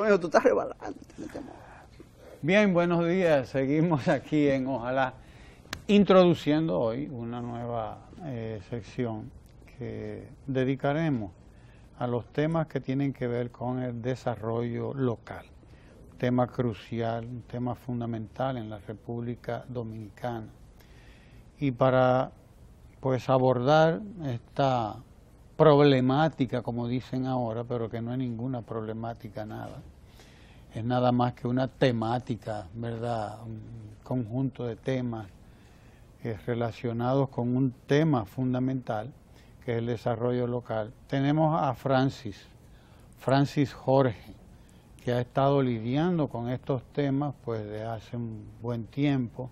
mijo, tú estás rebalando. Bien, buenos días. Seguimos aquí en Ojalá, introduciendo hoy una nueva sección que dedicaremos a los temas que tienen que ver con el desarrollo local. Un tema crucial, un tema fundamental en la República Dominicana. Y para pues abordar esta problemática, como dicen ahora, pero que no es ninguna problemática nada, es nada más que una temática, ¿verdad? Un conjunto de temas relacionados con un tema fundamental, que es el desarrollo local. Tenemos a Francis Jorge, que ha estado lidiando con estos temas pues de hace un buen tiempo.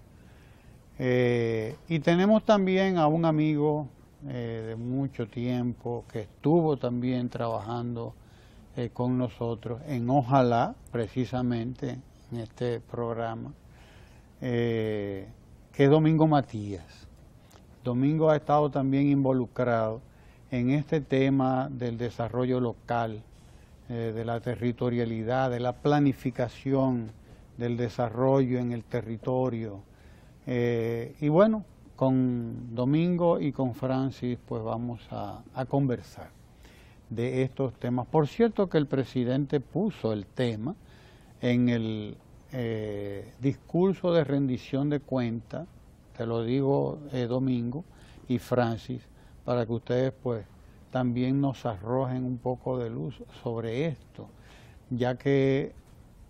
Y tenemos también a un amigo de mucho tiempo que estuvo también trabajando con nosotros en Ojalá, precisamente en este programa, que es Domingo Matías. Domingo ha estado también involucrado en este tema del desarrollo local, de la territorialidad, de la planificación del desarrollo en el territorio. Y bueno, con Domingo y con Francis pues vamos a conversar de estos temas. Por cierto que el presidente puso el tema en el discurso de rendición de cuentas, te lo digo Domingo y Francis, para que ustedes pues también nos arrojen un poco de luz sobre esto, ya que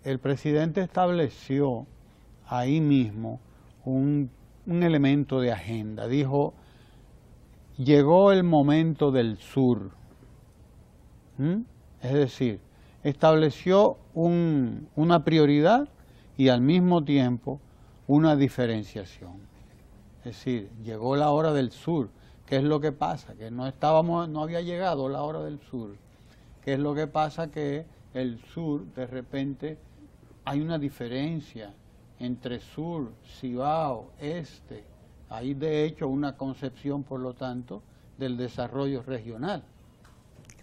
el presidente estableció ahí mismo un elemento de agenda. Dijo, llegó el momento del sur. Es decir, estableció una prioridad y al mismo tiempo una diferenciación. Es decir, llegó la hora del sur. ¿Qué es lo que pasa? Que no había llegado la hora del sur. ¿Qué es lo que pasa? Que el sur, de repente, hay una diferencia entre sur, Cibao, este. Hay de hecho una concepción, por lo tanto, del desarrollo regional.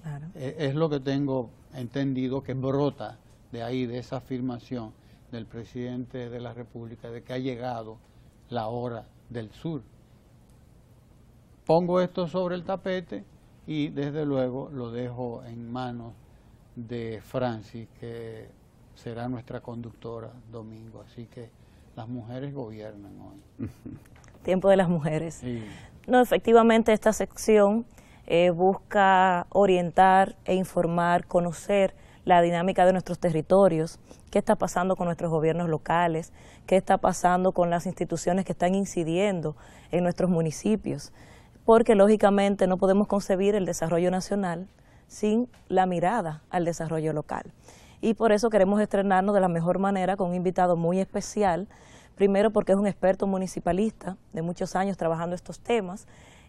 Claro. Es lo que tengo entendido que brota de ahí, de esa afirmación del presidente de la República, de que ha llegado la hora del sur. Pongo esto sobre el tapete y desde luego lo dejo en manos de Francis, que será nuestra conductora Domingo. Así que las mujeres gobiernan hoy. Tiempo de las mujeres. Sí. No, efectivamente esta sección busca orientar e informar, conocer la dinámica de nuestros territorios, qué está pasando con nuestros gobiernos locales, qué está pasando con las instituciones que están incidiendo en nuestros municipios, porque lógicamente no podemos concebir el desarrollo nacional sin la mirada al desarrollo local. Y por eso queremos estrenarnos de la mejor manera con un invitado muy especial, primero porque es un experto municipalista de muchos años trabajando estos temas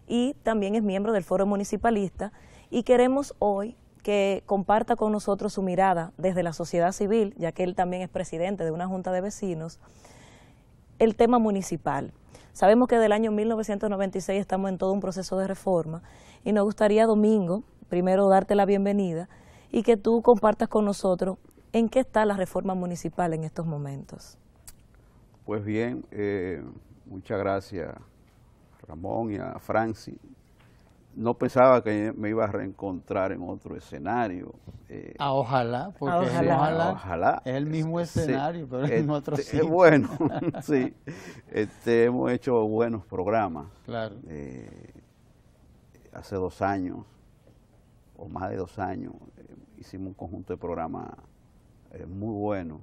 y también es miembro del Foro Municipalista, y queremos hoy que comparta con nosotros su mirada desde la sociedad civil, ya que él también es presidente de una junta de vecinos, el tema municipal. Sabemos que del año 1996 estamos en todo un proceso de reforma y nos gustaría, Domingo, primero darte la bienvenida y que tú compartas con nosotros en qué está la reforma municipal en estos momentos. Pues bien, muchas gracias Ramón y a Francis. No pensaba que me iba a reencontrar en otro escenario. Ojalá, porque Ojalá es el mismo escenario, pero en otro sitio. Bueno, sí, hemos hecho buenos programas. Claro. Hace 2 años, o más de 2 años, hicimos un conjunto de programas muy buenos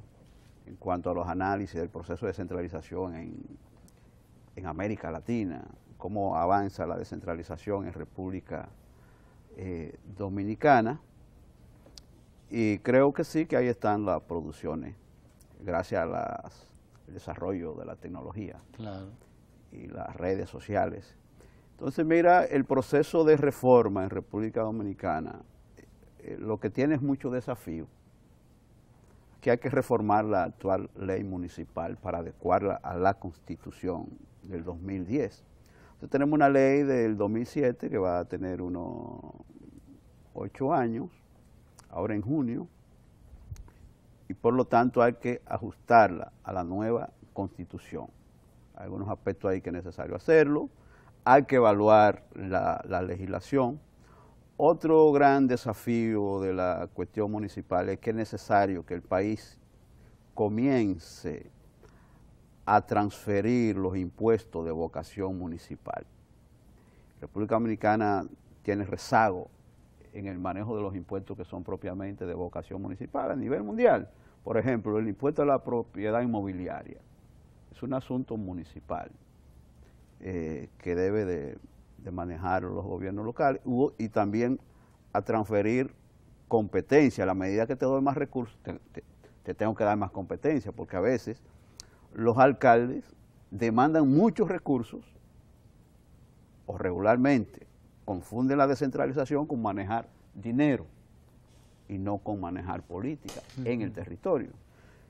en cuanto a los análisis del proceso de descentralización en América Latina, cómo avanza la descentralización en República Dominicana, y creo que sí, que ahí están las producciones, gracias al desarrollo de la tecnología. Claro. Y las redes sociales. Entonces, mira, el proceso de reforma en República Dominicana, lo que tiene es mucho desafío, que hay que reformar la actual ley municipal para adecuarla a la Constitución del 2010. Entonces tenemos una ley del 2007 que va a tener unos 8 años, ahora en junio, y por lo tanto hay que ajustarla a la nueva Constitución. Hay algunos aspectos ahí que es necesario hacerlo, hay que evaluar la legislación. Otro gran desafío de la cuestión municipal es que es necesario que el país comience a transferir los impuestos de vocación municipal. La República Dominicana tiene rezago en el manejo de los impuestos que son propiamente de vocación municipal a nivel mundial. Por ejemplo, el impuesto a la propiedad inmobiliaria es un asunto municipal que debe de manejar los gobiernos locales y también a transferir competencia. A la medida que te doy más recursos, te tengo que dar más competencia, porque a veces los alcaldes demandan muchos recursos o regularmente confunden la descentralización con manejar dinero y no con manejar política en el territorio.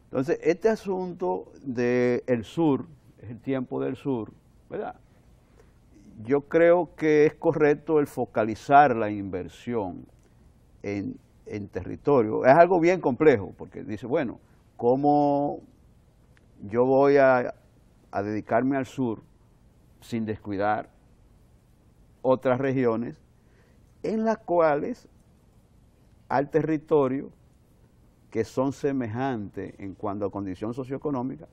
Entonces, este asunto del sur, es el tiempo del sur, ¿verdad? Yo creo que es correcto el focalizar la inversión en territorio. Es algo bien complejo, porque dice, bueno, ¿cómo yo voy a dedicarme al sur sin descuidar otras regiones en las cuales al territorio que son semejantes en cuanto a condición socioeconómica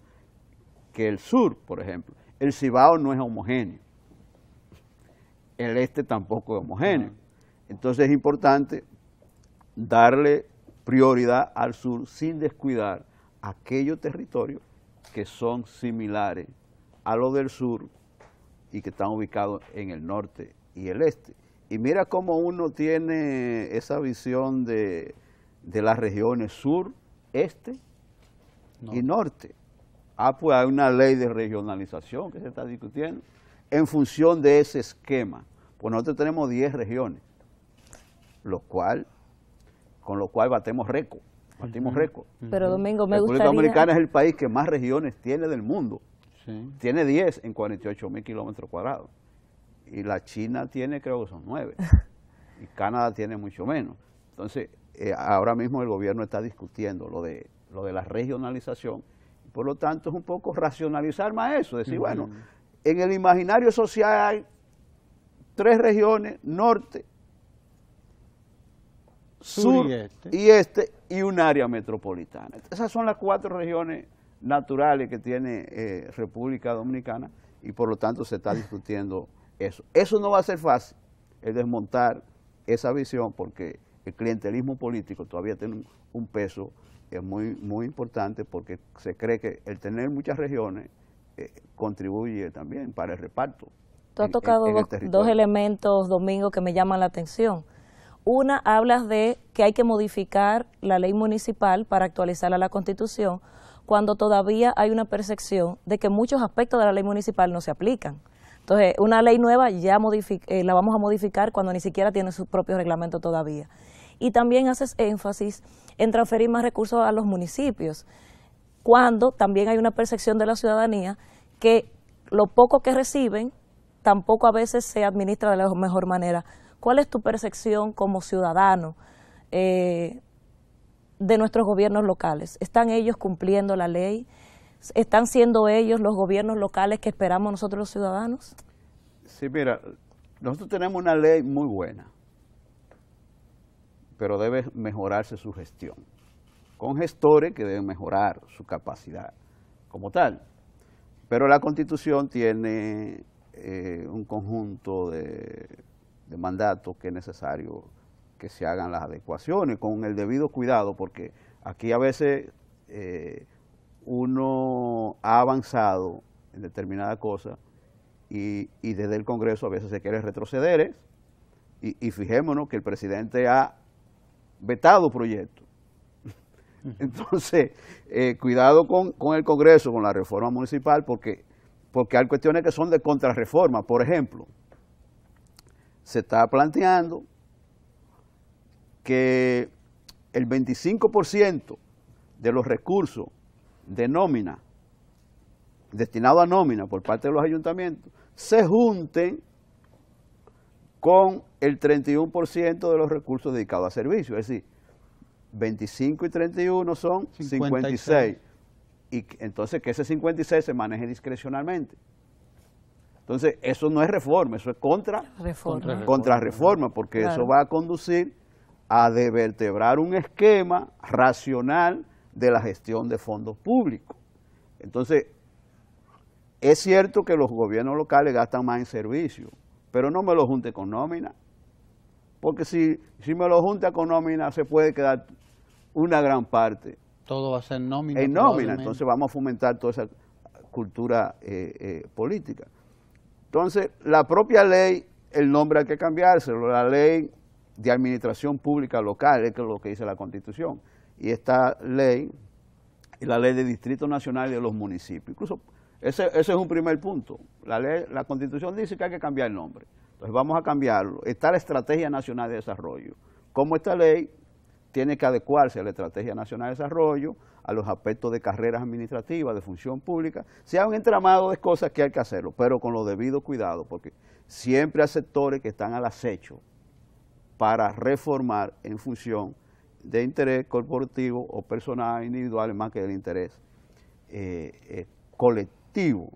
que el sur, por ejemplo? El Cibao no es homogéneo, el este tampoco es homogéneo. Entonces es importante darle prioridad al sur sin descuidar aquellos territorios que son similares a los del sur y que están ubicados en el norte y el este. Y mira cómo uno tiene esa visión de las regiones sur, este y norte. Pues hay una ley de regionalización que se está discutiendo en función de ese esquema. Pues nosotros tenemos 10 regiones, con lo cual batimos récord. Pero Domingo, me gustaría... La República Dominicana es el país que más regiones tiene del mundo. Sí. Tiene 10 en 48.000 kilómetros cuadrados. Y la China tiene, creo que son 9. Y Canadá tiene mucho menos. Entonces, ahora mismo el gobierno está discutiendo lo de la regionalización. Por lo tanto, es un poco racionalizar más eso. Decir, bueno, en el imaginario social hay 3 regiones, norte, sur y este, y un área metropolitana. Esas son las 4 regiones naturales que tiene República Dominicana y por lo tanto se está discutiendo eso. Eso no va a ser fácil, el desmontar esa visión, porque el clientelismo político todavía tiene un peso muy importante, porque se cree que el tener muchas regiones contribuye también para el reparto. Tú has tocado dos elementos, Domingo, que me llaman la atención. Una, hablas de que hay que modificar la ley municipal para actualizarla a la Constitución, cuando todavía hay una percepción de que muchos aspectos de la ley municipal no se aplican. Entonces, una ley nueva ya la vamos a modificar cuando ni siquiera tiene su propio reglamento todavía. Y también haces énfasis en transferir más recursos a los municipios, cuando también hay una percepción de la ciudadanía que lo poco que reciben tampoco a veces se administra de la mejor manera. ¿Cuál es tu percepción como ciudadano de nuestros gobiernos locales? ¿Están ellos cumpliendo la ley? ¿Están siendo ellos los gobiernos locales que esperamos nosotros los ciudadanos? Sí, mira, nosotros tenemos una ley muy buena, pero debe mejorarse su gestión, con gestores que deben mejorar su capacidad como tal. Pero la Constitución tiene un conjunto de mandatos que es necesario que se hagan las adecuaciones con el debido cuidado, porque aquí a veces uno ha avanzado en determinada cosa y desde el Congreso a veces se quiere retroceder, y fijémonos que el presidente ha vetado proyectos. Entonces, cuidado con el Congreso, con la reforma municipal, porque hay cuestiones que son de contrarreforma. Por ejemplo, se está planteando que el 25% de los recursos de nómina, destinados a nómina por parte de los ayuntamientos, se junten con el 31% de los recursos dedicados a servicios. Es decir, 25 y 31 son 56. Y entonces que ese 56 se maneje discrecionalmente. Entonces, eso no es reforma, eso es contrarreforma, porque claro, eso va a conducir a desvertebrar un esquema racional de la gestión de fondos públicos. Entonces, es cierto que los gobiernos locales gastan más en servicios, pero no me lo junte con nómina, porque si me lo junta con nómina se puede quedar una gran parte. Todo va a ser nómina. En nómina, entonces vamos a fomentar toda esa cultura política. Entonces, la propia ley, el nombre hay que cambiárselo, la ley de administración pública local, es lo que dice la Constitución. Y esta ley, la ley de Distrito Nacional y de los municipios. Incluso, ese es un primer punto. La Constitución dice que hay que cambiar el nombre. Entonces, vamos a cambiarlo. Está la Estrategia Nacional de Desarrollo. Como esta ley tiene que adecuarse a la Estrategia Nacional de Desarrollo, a los aspectos de carreras administrativas, de función pública, sea un entramado de cosas que hay que hacerlo, pero con lo debido cuidado, porque siempre hay sectores que están al acecho para reformar en función de interés corporativo o personal individual, más que del interés colectivo.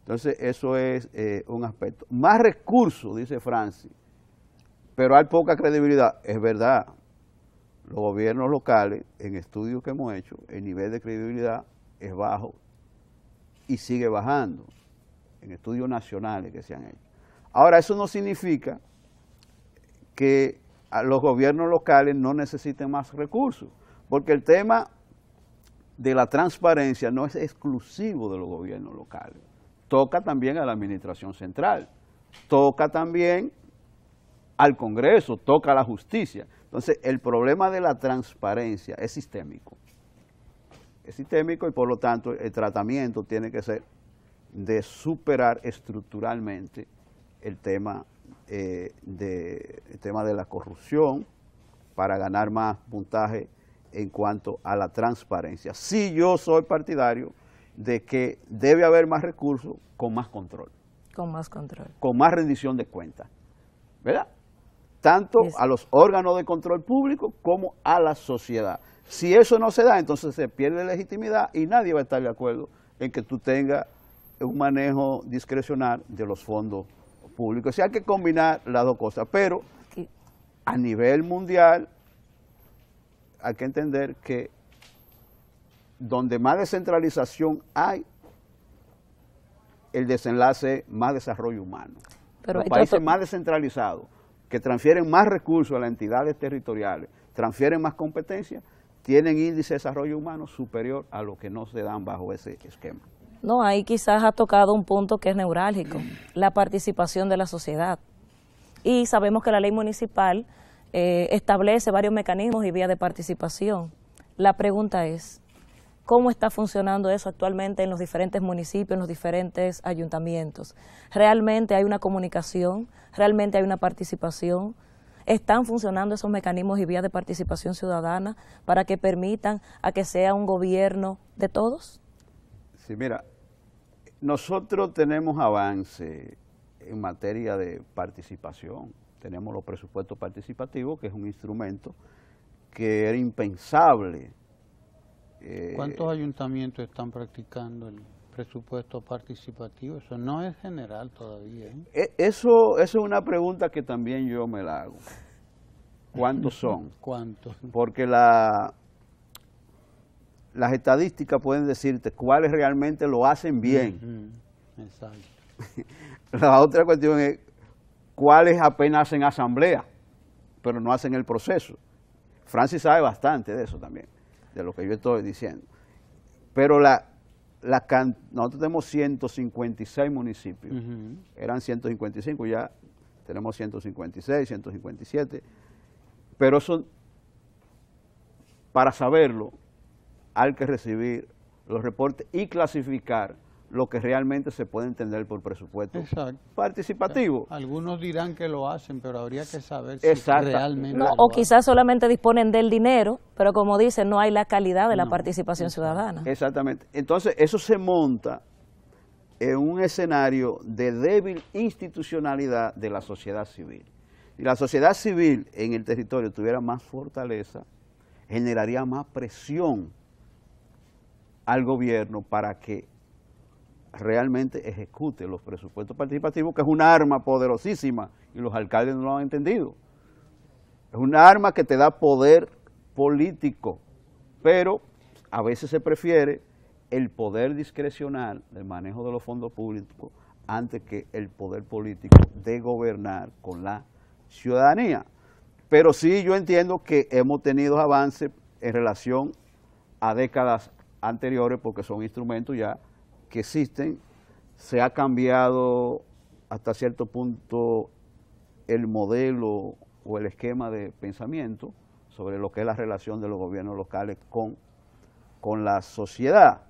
Entonces, eso es un aspecto. Más recursos, dice Francis, pero hay poca credibilidad. Es verdad. Los gobiernos locales, en estudios que hemos hecho, el nivel de credibilidad es bajo y sigue bajando en estudios nacionales que se han hecho. Ahora, eso no significa que los gobiernos locales no necesiten más recursos, porque el tema de la transparencia no es exclusivo de los gobiernos locales. Toca también a la administración central, toca también al Congreso, toca a la justicia. Entonces, el problema de la transparencia es sistémico. Es sistémico y, por lo tanto, el tratamiento tiene que ser de superar estructuralmente el tema de la corrupción para ganar más puntaje en cuanto a la transparencia. Sí, yo soy partidario de que debe haber más recursos con más control. Con más control. Con más rendición de cuentas, ¿verdad? Tanto a los órganos de control público como a la sociedad. Si eso no se da, entonces se pierde legitimidad y nadie va a estar de acuerdo en que tú tengas un manejo discrecional de los fondos públicos. O sea, hay que combinar las dos cosas, pero a nivel mundial hay que entender que donde más descentralización hay, el desenlace es más desarrollo humano. Pero los países más descentralizados, que transfieren más recursos a las entidades territoriales, transfieren más competencias, tienen índice de desarrollo humano superior a lo que no se dan bajo ese esquema. No, ahí quizás ha tocado un punto que es neurálgico, la participación de la sociedad. Y sabemos que la ley municipal establece varios mecanismos y vías de participación. La pregunta es, ¿cómo está funcionando eso actualmente en los diferentes municipios, en los diferentes ayuntamientos? ¿Realmente hay una comunicación? ¿Realmente hay una participación? ¿Están funcionando esos mecanismos y vías de participación ciudadana para que permitan a que sea un gobierno de todos? Sí, mira, nosotros tenemos avance en materia de participación. Tenemos los presupuestos participativos, que es un instrumento que era impensable. ¿Cuántos ayuntamientos están practicando el presupuesto participativo? Eso no es general todavía. Eso es una pregunta que también yo me la hago. ¿Cuántos son? ¿Cuántos? Porque las estadísticas pueden decirte cuáles realmente lo hacen bien. Exacto. La otra cuestión es cuáles apenas hacen asamblea, pero no hacen el proceso. Francis sabe bastante de eso también, de lo que yo estoy diciendo. Pero nosotros tenemos 156 municipios, eran 155, ya tenemos 156, 157, pero eso, para saberlo, hay que recibir los reportes y clasificar lo que realmente se puede entender por presupuesto participativo. Algunos dirán que lo hacen, pero habría que saber si realmente no, o quizás solamente disponen del dinero, pero como dicen, no hay la calidad de la participación ciudadana. Exactamente. Entonces, eso se monta en un escenario de débil institucionalidad de la sociedad civil. Si la sociedad civil en el territorio tuviera más fortaleza, generaría más presión al gobierno para que realmente ejecute los presupuestos participativos, que es un arma poderosísima y los alcaldes no lo han entendido. Es un arma que te da poder político, pero a veces se prefiere el poder discrecional del manejo de los fondos públicos antes que el poder político de gobernar con la ciudadanía. Pero sí yo entiendo que hemos tenido avances en relación a décadas anteriores porque son instrumentos ya que existen. Se ha cambiado hasta cierto punto el modelo o el esquema de pensamiento sobre lo que es la relación de los gobiernos locales con la sociedad.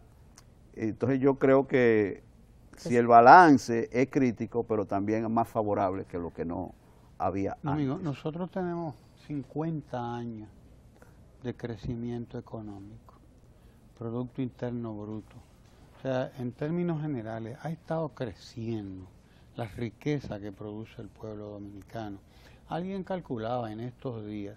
Entonces yo creo que si el balance es crítico, pero también es más favorable que lo que no había antes. Amigo, nosotros tenemos 50 años de crecimiento económico, Producto Interno Bruto. O sea, en términos generales, ha estado creciendo la riqueza que produce el pueblo dominicano. Alguien calculaba en estos días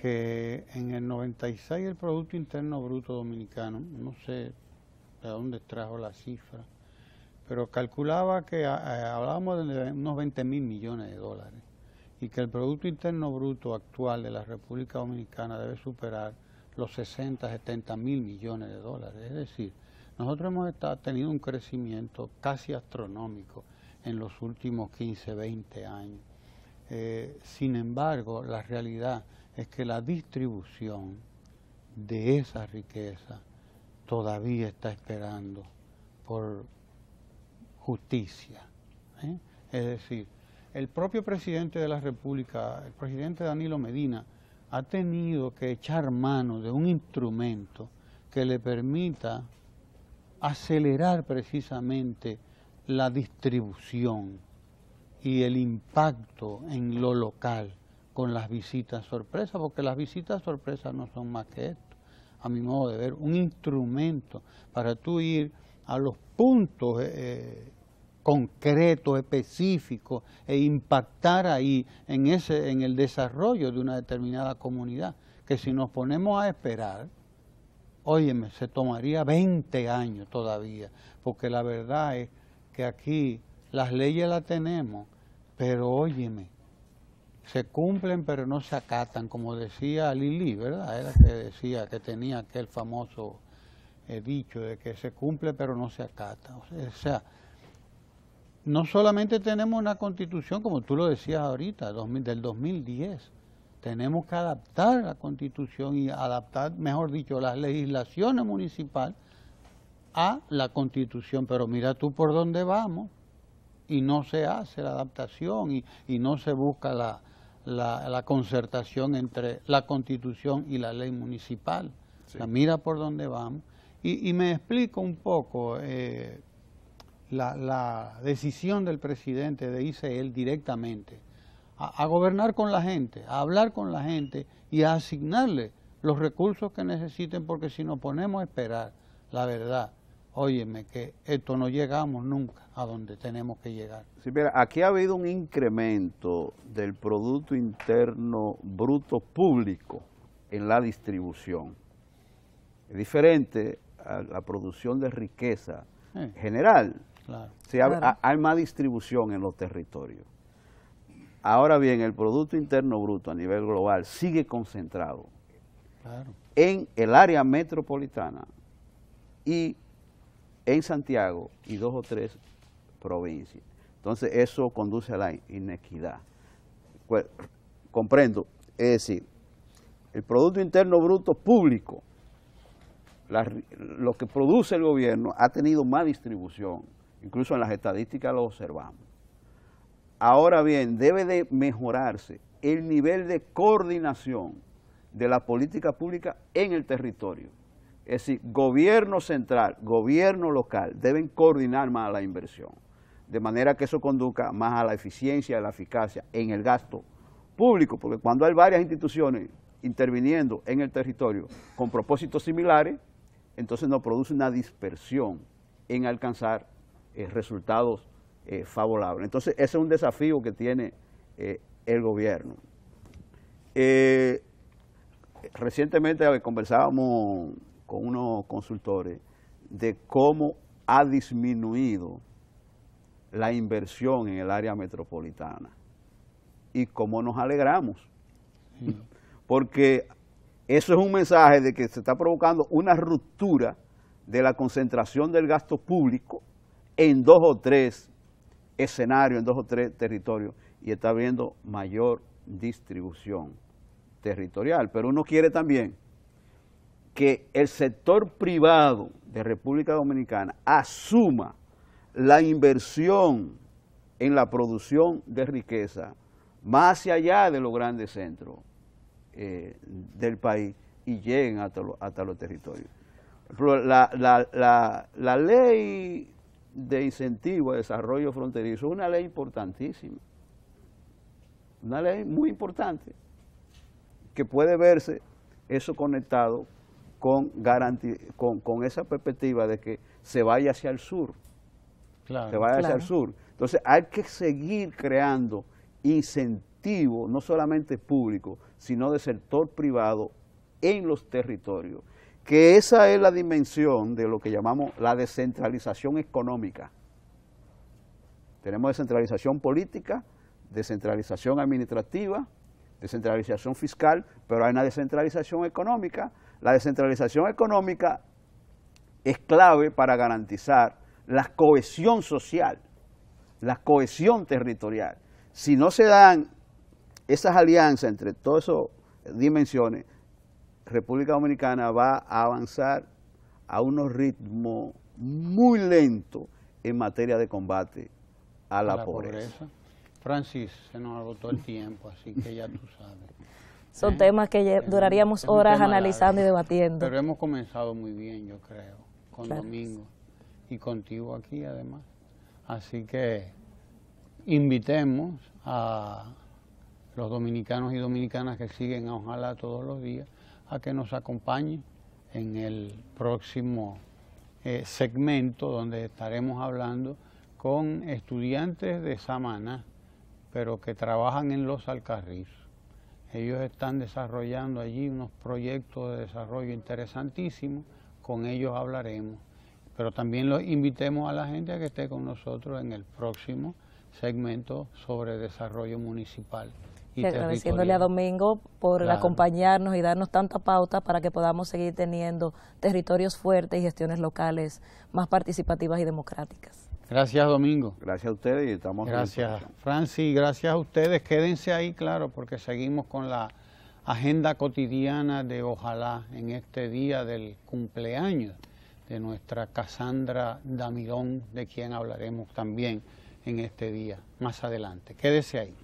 que en el 96 el Producto Interno Bruto dominicano, no sé de dónde trajo la cifra, pero calculaba que hablábamos de unos 20.000 millones de dólares y que el Producto Interno Bruto actual de la República Dominicana debe superar los 60, 70 mil millones de dólares. Es decir, nosotros hemos tenido un crecimiento casi astronómico en los últimos 15, 20 años. Sin embargo, la realidad es que la distribución de esa riqueza todavía está esperando por justicia. Es decir, el propio presidente de la República, el presidente Danilo Medina, ha tenido que echar mano de un instrumento que le permita acelerar precisamente la distribución y el impacto en lo local con las visitas sorpresa, porque las visitas sorpresa no son más que esto, a mi modo de ver, un instrumento para tú ir a los puntos concretos, específicos, e impactar ahí en el desarrollo de una determinada comunidad, que si nos ponemos a esperar, óyeme, se tomaría 20 años todavía, porque la verdad es que aquí las leyes las tenemos, pero óyeme, se cumplen pero no se acatan, como decía Lili, ¿verdad? Era que decía que tenía aquel famoso dicho de que se cumple pero no se acata. O sea, no solamente tenemos una constitución, como tú lo decías ahorita, del 2010, tenemos que adaptar la constitución y adaptar, mejor dicho, las legislaciones municipales a la constitución, pero mira tú por dónde vamos y no se hace la adaptación y no se busca la concertación entre la constitución y la ley municipal. Sí. O sea, mira por dónde vamos. Y me explico un poco la decisión del presidente de irse él directamente a gobernar con la gente, a hablar con la gente y a asignarle los recursos que necesiten, porque si nos ponemos a esperar, la verdad, óyeme, que esto no llegamos nunca a donde tenemos que llegar. Sí, mira, aquí ha habido un incremento del Producto Interno Bruto público en la distribución. Es diferente a la producción de riqueza general. Claro. Sí, hay más distribución en los territorios. Ahora bien, el Producto Interno Bruto a nivel global sigue concentrado en el área metropolitana y en Santiago y 2 o 3 provincias. Entonces eso conduce a la inequidad. Pues, comprendo, es decir, el Producto Interno Bruto público, lo que produce el gobierno ha tenido más distribución, incluso en las estadísticas lo observamos. Ahora bien, debe de mejorarse el nivel de coordinación de la política pública en el territorio. Es decir, gobierno central, gobierno local deben coordinar más la inversión, de manera que eso conduzca más a la eficiencia y a la eficacia en el gasto público, porque cuando hay varias instituciones interviniendo en el territorio con propósitos similares, entonces nos produce una dispersión en alcanzar resultados favorables. Entonces ese es un desafío que tiene el gobierno. Recientemente conversábamos con unos consultores de cómo ha disminuido la inversión en el área metropolitana y cómo nos alegramos, porque eso es un mensaje de que se está provocando una ruptura de la concentración del gasto público en 2 o 3 escenarios, en 2 o 3 territorios, y está habiendo mayor distribución territorial. Pero uno quiere también que el sector privado de República Dominicana asuma la inversión en la producción de riqueza más hacia allá de los grandes centros del país y lleguen hasta los territorios. La ley de incentivo a desarrollo fronterizo es una ley importantísima, una ley muy importante, que puede verse eso conectado con esa perspectiva de que se vaya hacia el sur, Claro, hacia el sur. Entonces hay que seguir creando incentivos, no solamente públicos, sino de sector privado en los territorios, que esa es la dimensión de lo que llamamos la descentralización económica. Tenemos descentralización política, descentralización administrativa, descentralización fiscal, pero hay una descentralización económica. La descentralización económica es clave para garantizar la cohesión social, la cohesión territorial. Si no se dan esas alianzas entre todas esas dimensiones, República Dominicana va a avanzar a unos ritmos muy lentos en materia de combate a la pobreza. Francis, se nos agotó el tiempo, así que ya tú sabes. Son temas que duraríamos horas analizando y debatiendo. Pero hemos comenzado muy bien, yo creo, con Claro. Domingo y contigo aquí además. Así que invitemos a los dominicanos y dominicanas que siguen a Ojalá todos los días a que nos acompañen en el próximo segmento donde estaremos hablando con estudiantes de Samaná, pero que trabajan en Los Alcarrizos. Ellos están desarrollando allí unos proyectos de desarrollo interesantísimos, con ellos hablaremos, pero también los invitemos a la gente a que esté con nosotros en el próximo segmento sobre desarrollo municipal. Y agradeciéndole a Domingo por acompañarnos y darnos tanta pauta para que podamos seguir teniendo territorios fuertes y gestiones locales más participativas y democráticas. Gracias, Domingo. Gracias a ustedes y estamos... Gracias, Francis. Gracias a ustedes. Quédense ahí, claro, porque seguimos con la agenda cotidiana de Ojalá en este día del cumpleaños de nuestra Cassandra Damidón, de quien hablaremos también en este día más adelante. Quédese ahí.